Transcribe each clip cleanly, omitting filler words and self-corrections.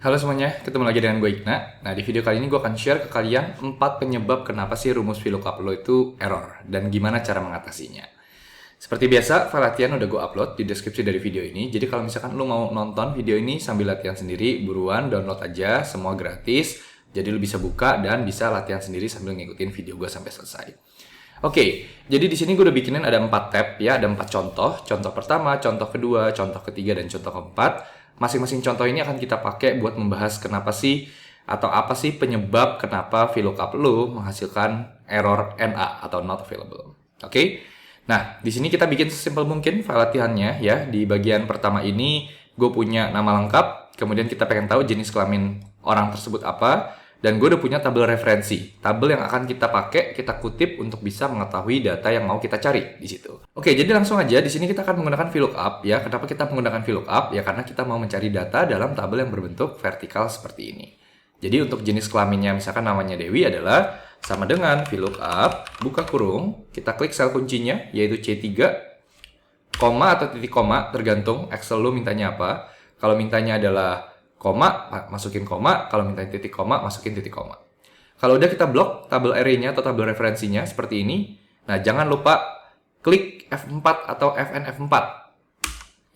Halo semuanya, ketemu lagi dengan gue Igna. Nah, di video kali ini gue akan share ke kalian 4 penyebab kenapa sih rumus VLOOKUP lo itu error dan gimana cara mengatasinya. Seperti biasa, file latihan udah gue upload di deskripsi dari video ini. Jadi kalau misalkan lo mau nonton video ini sambil latihan sendiri, buruan download aja, semua gratis. Jadi lo bisa buka dan bisa latihan sendiri sambil ngikutin video gue sampai selesai. Oke, jadi di sini gue udah bikinin ada 4 tab ya, ada 4 contoh. Contoh pertama, contoh kedua, contoh ketiga, dan contoh keempat. Masing-masing contoh ini akan kita pakai buat membahas kenapa sih atau apa sih penyebab kenapa VLOOKUP lo menghasilkan error NA atau not available. Oke? Nah, di sini kita bikin sesimpel mungkin file latihannya ya. Di bagian pertama ini gue punya nama lengkap, kemudian kita pengen tahu jenis kelamin orang tersebut apa, dan gue udah punya tabel referensi. Tabel yang akan kita pakai, kita kutip untuk bisa mengetahui data yang mau kita cari di situ. Oke, jadi langsung aja di sini kita akan menggunakan VLOOKUP ya. Kenapa kita menggunakan VLOOKUP? Ya karena kita mau mencari data dalam tabel yang berbentuk vertikal seperti ini. Jadi untuk jenis kelaminnya misalkan namanya Dewi adalah sama dengan VLOOKUP, buka kurung, kita klik sel kuncinya yaitu C3, koma atau titik koma tergantung Excel lo mintanya apa. Kalau mintanya adalah koma, masukin koma. Kalau minta titik koma, masukin titik koma. Kalau udah kita blok tabel array-nya atau tabel referensinya seperti ini. Nah, jangan lupa klik F4 atau Fn F4.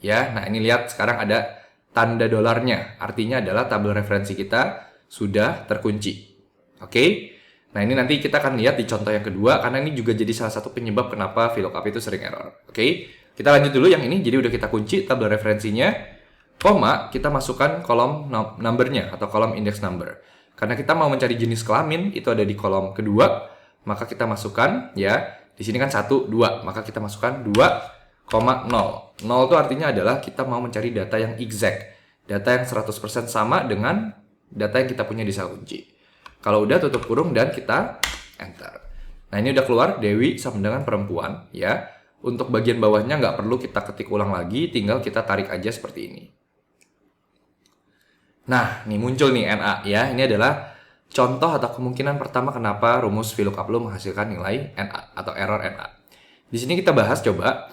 Ya, nah ini lihat sekarang ada tanda dolarnya. Artinya adalah tabel referensi kita sudah terkunci. Oke? Nah, ini nanti kita akan lihat di contoh yang kedua karena ini juga jadi salah satu penyebab kenapa VLOOKUP itu sering error. Oke? Kita lanjut dulu yang ini. Jadi udah kita kunci tabel referensinya. Koma, kita masukkan kolom numbernya atau kolom index number. Karena kita mau mencari jenis kelamin, itu ada di kolom kedua, maka kita masukkan, ya, di sini kan 1, 2, maka kita masukkan 2,0. 0 itu artinya adalah kita mau mencari data yang exact. Data yang 100% sama dengan data yang kita punya di sel kunci. Kalau udah, tutup kurung dan kita enter. Nah, ini udah keluar, Dewi sama dengan perempuan, ya. Untuk bagian bawahnya nggak perlu kita ketik ulang lagi, tinggal kita tarik aja seperti ini. Nah, nih muncul nih NA ya. Ini adalah contoh atau kemungkinan pertama kenapa rumus VLOOKUP lo menghasilkan nilai NA atau error NA. Di sini kita bahas coba.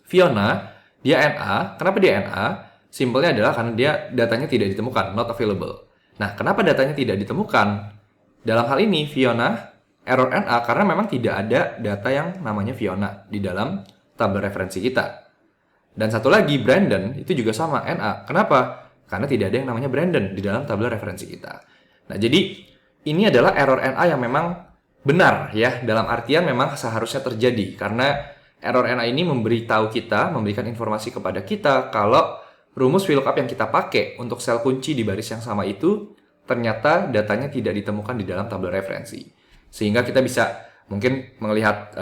Fiona, dia NA. Kenapa dia NA? Simpelnya adalah karena dia datanya tidak ditemukan, not available. Nah, kenapa datanya tidak ditemukan? Dalam hal ini Fiona error NA karena memang tidak ada data yang namanya Fiona di dalam tabel referensi kita. Dan satu lagi Brandon itu juga sama NA. Kenapa? Karena tidak ada yang namanya Brandon di dalam tabel referensi kita. Nah, jadi ini adalah error NA yang memang benar ya, dalam artian memang seharusnya terjadi karena error NA ini memberikan informasi kepada kita kalau rumus VLOOKUP yang kita pakai untuk sel kunci di baris yang sama itu ternyata datanya tidak ditemukan di dalam tabel referensi. Sehingga kita bisa mungkin melihat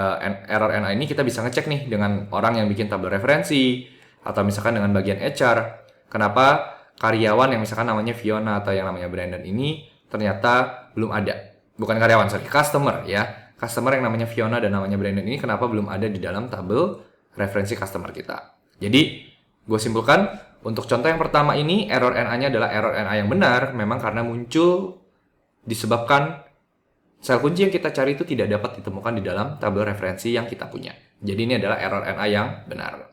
error NA ini, kita bisa ngecek nih dengan orang yang bikin tabel referensi atau misalkan dengan bagian HR. Kenapa karyawan yang misalkan namanya Fiona atau yang namanya Brandon ini ternyata belum ada. Bukan karyawan, customer ya. Customer yang namanya Fiona dan namanya Brandon ini kenapa belum ada di dalam tabel referensi customer kita. Jadi, gue simpulkan, untuk contoh yang pertama ini, error NA-nya adalah error NA yang benar, memang karena muncul disebabkan sel kunci yang kita cari itu tidak dapat ditemukan di dalam tabel referensi yang kita punya. Jadi ini adalah error NA yang benar.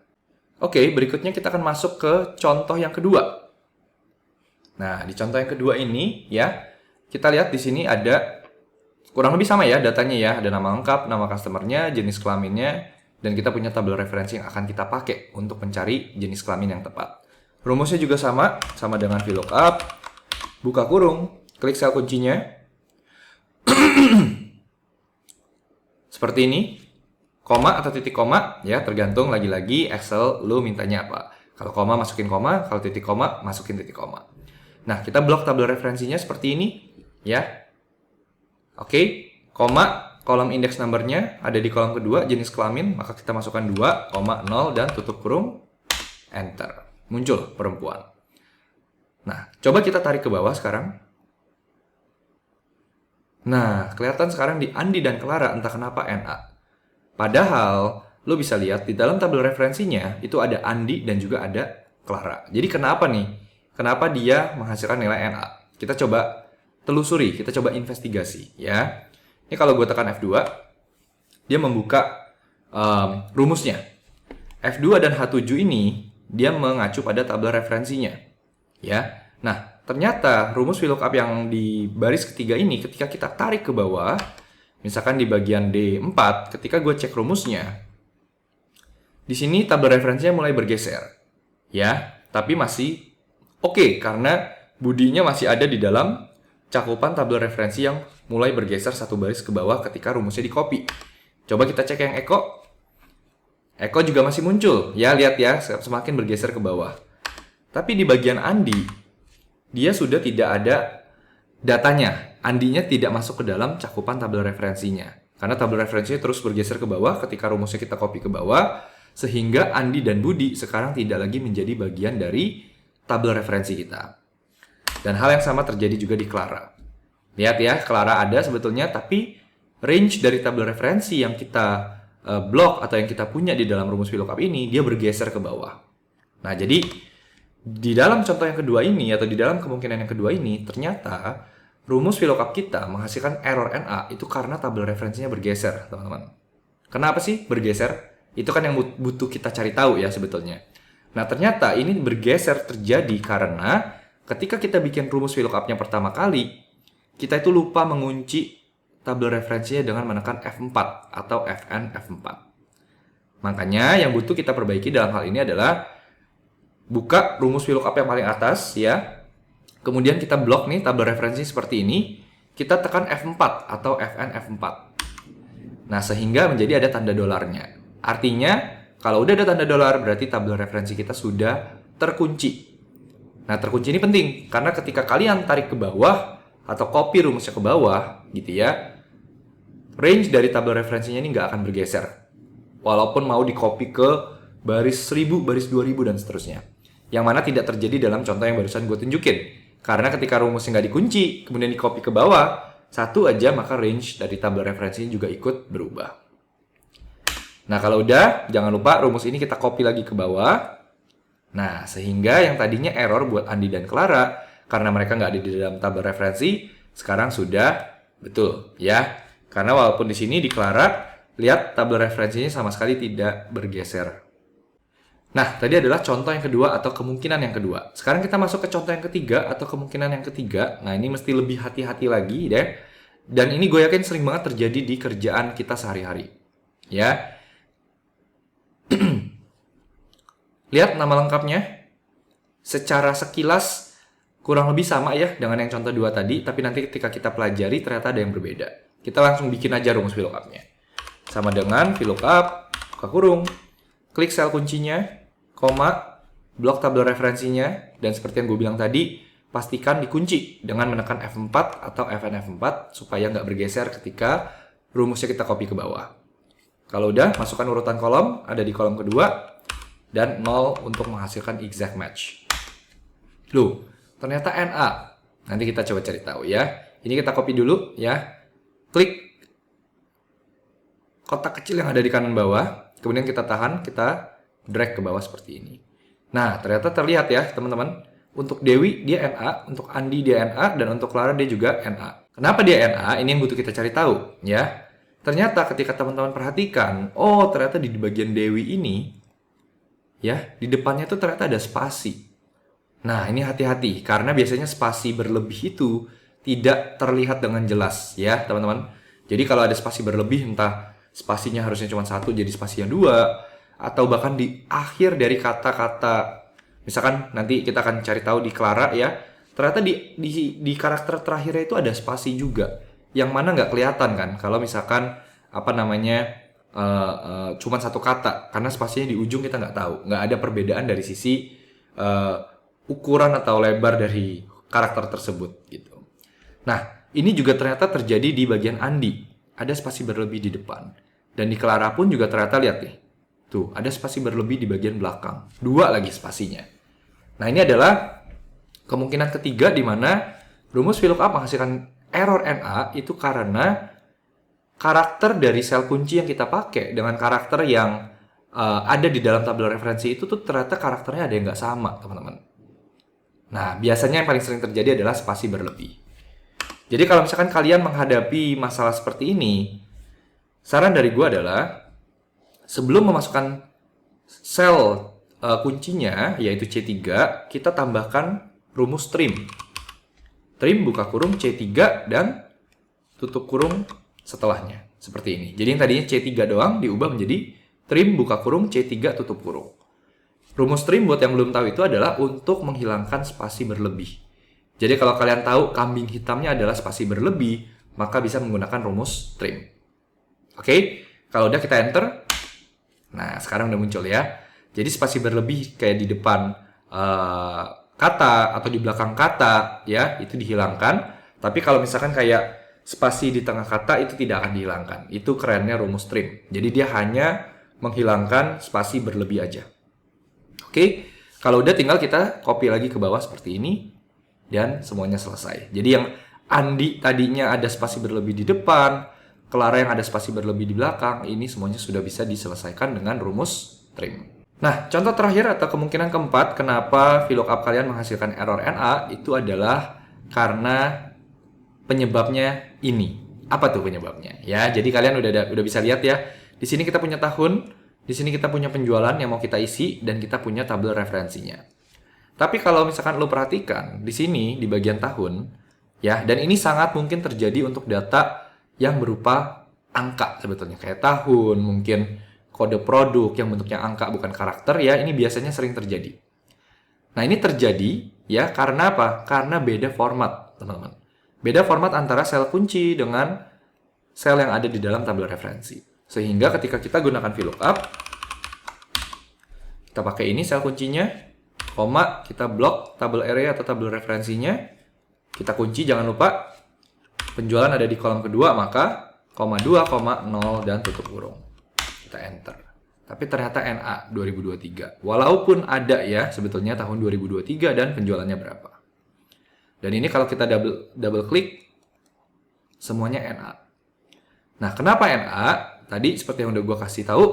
Oke, berikutnya kita akan masuk ke contoh yang kedua. Nah, di contoh yang kedua ini ya, kita lihat di sini ada kurang lebih sama ya datanya ya. Ada nama lengkap, nama customernya, jenis kelaminnya, dan kita punya tabel referensi yang akan kita pakai untuk mencari jenis kelamin yang tepat. Rumusnya juga sama dengan VLOOKUP. Buka kurung, klik sel kuncinya. Seperti ini. Koma atau titik koma, ya tergantung lagi-lagi Excel lu mintanya apa. Kalau koma, masukin koma. Kalau titik koma, masukin titik koma. Nah, kita blok tabel referensinya seperti ini, ya. Oke, koma, kolom index numbernya ada di kolom kedua, jenis kelamin, maka kita masukkan 2,0 dan tutup kurung, enter. Muncul perempuan. Nah, coba kita tarik ke bawah sekarang. Nah, kelihatan sekarang di Andi dan Clara entah kenapa NA. Padahal, lo bisa lihat di dalam tabel referensinya itu ada Andi dan juga ada Clara. Jadi kenapa nih? Kenapa dia menghasilkan nilai NA? Kita coba telusuri, kita coba investigasi ya. Ini kalau gue tekan F2, dia membuka rumusnya. F2 dan H7 ini dia mengacu pada tabel referensinya. Ya. Nah, ternyata rumus VLOOKUP yang di baris ketiga ini ketika kita tarik ke bawah, misalkan di bagian D4, ketika gue cek rumusnya, di sini tabel referensinya mulai bergeser. Ya, tapi masih oke karena budinya masih ada di dalam cakupan tabel referensi yang mulai bergeser satu baris ke bawah ketika rumusnya di copy. Coba kita cek yang Eko. Eko juga masih muncul. Ya, lihat ya, semakin bergeser ke bawah. Tapi di bagian Andi, dia sudah tidak ada datanya. Andinya tidak masuk ke dalam cakupan tabel referensinya. Karena tabel referensinya terus bergeser ke bawah ketika rumusnya kita copy ke bawah, sehingga Andi dan Budi sekarang tidak lagi menjadi bagian dari tabel referensi kita. Dan hal yang sama terjadi juga di Clara. Lihat ya, Clara ada sebetulnya, tapi range dari tabel referensi yang kita blok atau yang kita punya di dalam rumus VLOOKUP ini, dia bergeser ke bawah. Nah, jadi di dalam contoh yang kedua ini, atau di dalam kemungkinan yang kedua ini, ternyata rumus VLOOKUP kita menghasilkan error NA itu karena tabel referensinya bergeser, teman-teman. Kenapa sih bergeser? Itu kan yang butuh kita cari tahu ya sebetulnya. Nah, ternyata ini bergeser terjadi karena ketika kita bikin rumus VLOOKUP-nya pertama kali, kita itu lupa mengunci tabel referensinya dengan menekan F4 atau Fn F4. Makanya yang butuh kita perbaiki dalam hal ini adalah buka rumus VLOOKUP yang paling atas ya. Kemudian kita blok nih tabel referensi seperti ini. Kita tekan F4 atau Fn F4. Nah, sehingga menjadi ada tanda dolarnya. Artinya, kalau udah ada tanda dolar berarti tabel referensi kita sudah terkunci. Nah, terkunci ini penting karena ketika kalian tarik ke bawah atau copy rumusnya ke bawah gitu ya, range dari tabel referensinya ini nggak akan bergeser. Walaupun mau di copy ke baris 1000, baris 2000 dan seterusnya. Yang mana tidak terjadi dalam contoh yang barusan gue tunjukin. Karena ketika rumusnya nggak dikunci, kemudian di copy ke bawah, satu aja maka range dari tabel referensinya juga ikut berubah. Nah, kalau udah, jangan lupa rumus ini kita copy lagi ke bawah. Nah, sehingga yang tadinya error buat Andi dan Clara, karena mereka nggak ada di dalam tabel referensi, sekarang sudah betul ya. Karena walaupun di sini di Clara, lihat tabel referensinya sama sekali tidak bergeser. Nah, tadi adalah contoh yang kedua atau kemungkinan yang kedua. Sekarang kita masuk ke contoh yang ketiga atau kemungkinan yang ketiga. Nah, ini mesti lebih hati-hati lagi deh. Dan ini gue yakin sering banget terjadi di kerjaan kita sehari-hari. Ya. Lihat nama lengkapnya. Secara sekilas kurang lebih sama ya dengan yang contoh dua tadi. Tapi nanti ketika kita pelajari ternyata ada yang berbeda. Kita langsung bikin aja rumus VLOOKUP-nya. Sama dengan VLOOKUP, buka kurung, klik sel kuncinya, koma, blok tabel referensinya, dan seperti yang gue bilang tadi, pastikan dikunci dengan menekan F4 atau Fn F4 supaya nggak bergeser ketika rumusnya kita copy ke bawah. Kalau udah, masukkan urutan kolom, ada di kolom kedua, dan 0 untuk menghasilkan exact match. Loh, ternyata NA. Nanti kita coba cari tahu ya. Ini kita copy dulu ya. Klik kotak kecil yang ada di kanan bawah, kemudian kita tahan, kita drag ke bawah seperti ini. Nah, ternyata terlihat ya teman-teman. Untuk Dewi dia NA, untuk Andi dia NA, dan untuk Clara dia juga NA. Kenapa dia NA? Ini yang butuh kita cari tahu ya. Ternyata ketika teman-teman perhatikan, oh ternyata di bagian Dewi ini, ya di depannya tuh ternyata ada spasi. Nah, ini hati-hati karena biasanya spasi berlebih itu tidak terlihat dengan jelas ya teman-teman. Jadi kalau ada spasi berlebih, entah spasinya harusnya cuma satu jadi spasinya dua, atau bahkan di akhir dari kata-kata, misalkan nanti kita akan cari tahu di Clara ya, ternyata di karakter terakhirnya itu ada spasi juga, yang mana nggak kelihatan kan kalau misalkan cuma satu kata, karena spasinya di ujung kita nggak tahu, nggak ada perbedaan dari sisi ukuran atau lebar dari karakter tersebut gitu. Nah, ini juga ternyata terjadi di bagian Andi, ada spasi berlebih di depan, dan di Clara pun juga ternyata lihat nih. Tuh, ada spasi berlebih di bagian belakang. 2 lagi spasinya. Nah, ini adalah kemungkinan ketiga di mana rumus VLOOKUP menghasilkan error NA itu karena karakter dari sel kunci yang kita pakai dengan karakter yang ada di dalam tabel referensi itu tuh ternyata karakternya ada yang nggak sama, teman-teman. Nah, biasanya yang paling sering terjadi adalah spasi berlebih. Jadi kalau misalkan kalian menghadapi masalah seperti ini, saran dari gue adalah sebelum memasukkan sel kuncinya, yaitu C3, kita tambahkan rumus trim. Trim buka kurung C3 dan tutup kurung setelahnya. Seperti ini. Jadi yang tadinya C3 doang diubah menjadi trim buka kurung C3 tutup kurung. Rumus trim buat yang belum tahu itu adalah untuk menghilangkan spasi berlebih. Jadi kalau kalian tahu kambing hitamnya adalah spasi berlebih, maka bisa menggunakan rumus trim. Oke, kalau udah kita enter. Nah, sekarang udah muncul ya. Jadi spasi berlebih kayak di depan kata atau di belakang kata ya, itu dihilangkan. Tapi kalau misalkan kayak spasi di tengah kata itu tidak akan dihilangkan. Itu kerennya rumus trim. Jadi dia hanya menghilangkan spasi berlebih aja. Oke, kalau udah tinggal kita copy lagi ke bawah seperti ini dan semuanya selesai. Jadi yang Andi tadinya ada spasi berlebih di depan, Clara yang ada spasi berlebih di belakang, ini semuanya sudah bisa diselesaikan dengan rumus trim. Nah, contoh terakhir atau kemungkinan keempat kenapa VLOOKUP kalian menghasilkan error NA itu adalah karena penyebabnya ini. Apa tuh penyebabnya? Ya, jadi kalian udah bisa lihat ya. Di sini kita punya tahun, di sini kita punya penjualan yang mau kita isi dan kita punya tabel referensinya. Tapi kalau misalkan lo perhatikan di sini di bagian tahun, ya, dan ini sangat mungkin terjadi untuk data yang berupa angka sebetulnya kayak tahun, mungkin kode produk yang bentuknya angka bukan karakter ya, ini biasanya sering terjadi. Nah, ini terjadi ya karena apa? Karena beda format, teman-teman. Beda format antara sel kunci dengan sel yang ada di dalam tabel referensi. Sehingga ketika kita gunakan VLOOKUP, kita pakai ini sel kuncinya, koma, kita blok tabel array atau tabel referensinya, kita kunci, jangan lupa penjualan ada di kolom kedua, maka koma 2, koma 0, dan tutup kurung. Kita enter. Tapi ternyata NA 2023. Walaupun ada ya sebetulnya tahun 2023 dan penjualannya berapa. Dan ini kalau kita double klik, semuanya NA. Nah, kenapa NA? Tadi seperti yang udah gue kasih tahu,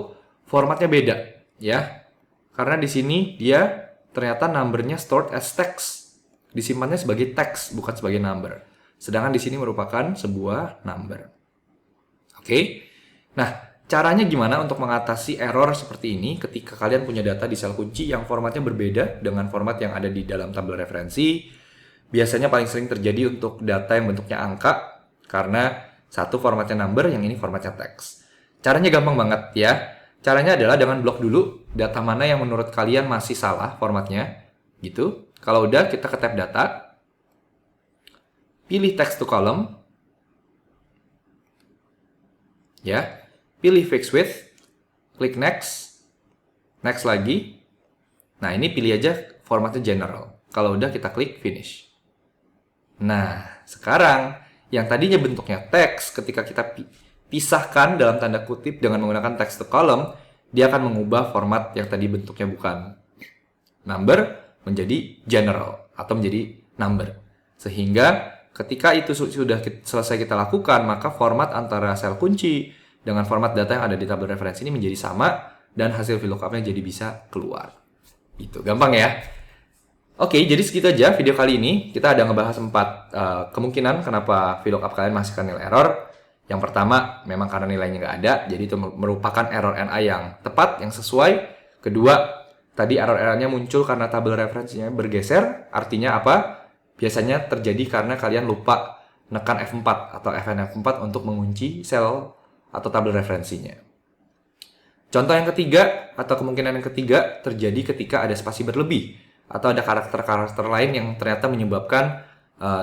formatnya beda, ya. Karena di sini dia ternyata numbernya stored as text, disimpannya sebagai teks, bukan sebagai number. Sedangkan di sini merupakan sebuah number. Oke. Nah, caranya gimana untuk mengatasi error seperti ini ketika kalian punya data di sel kunci yang formatnya berbeda dengan format yang ada di dalam tabel referensi? Biasanya paling sering terjadi untuk data yang bentuknya angka, karena satu formatnya number, yang ini formatnya teks. Caranya gampang banget ya. Caranya adalah dengan blok dulu data mana yang menurut kalian masih salah formatnya, gitu. Kalau udah, kita ke tab data, pilih text to column, ya, pilih fix width, klik next, next lagi. Nah, ini pilih aja formatnya general. Kalau udah, kita klik finish. Nah, sekarang yang tadinya bentuknya teks, ketika kita pisahkan dalam tanda kutip dengan menggunakan text to column, dia akan mengubah format yang tadi bentuknya bukan number menjadi general atau menjadi number. Sehingga ketika itu sudah selesai kita lakukan, maka format antara sel kunci dengan format data yang ada di tabel referensi ini menjadi sama dan hasil VLOOKUP-nya jadi bisa keluar. Itu gampang ya. Oke, jadi segitu aja video kali ini. Kita ada ngebahas 4 kemungkinan kenapa VLOOKUP kalian menghasilkan nilai error. Yang pertama, memang karena nilainya nggak ada, jadi itu merupakan error NA yang tepat, yang sesuai. Kedua, tadi error-errornya muncul karena tabel referensinya bergeser. Artinya apa? Biasanya terjadi karena kalian lupa nekan F4 atau Fn/F4 untuk mengunci sel atau tabel referensinya. Contoh yang ketiga, atau kemungkinan yang ketiga, terjadi ketika ada spasi berlebih atau ada karakter-karakter lain yang ternyata menyebabkan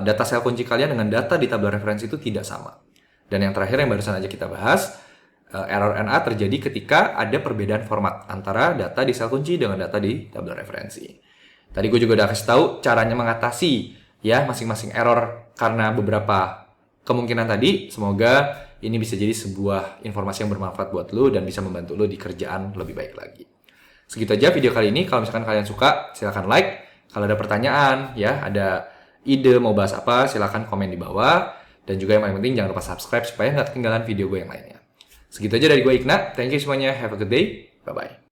data sel kunci kalian dengan data di tabel referensi itu tidak sama. Dan yang terakhir yang barusan aja kita bahas, error NA terjadi ketika ada perbedaan format antara data di sel kunci dengan data di tabel referensi. Tadi gue juga udah kasih tahu caranya mengatasi ya masing-masing error karena beberapa kemungkinan tadi. Semoga ini bisa jadi sebuah informasi yang bermanfaat buat lo dan bisa membantu lo di kerjaan lebih baik lagi. Segitu aja video kali ini. Kalau misalkan kalian suka, silahkan like. Kalau ada pertanyaan, ya, ada ide mau bahas apa, silahkan komen di bawah. Dan juga yang paling penting, jangan lupa subscribe supaya nggak ketinggalan video gue yang lainnya. Segitu aja dari gue, Iqna. Thank you semuanya. Have a good day. Bye-bye.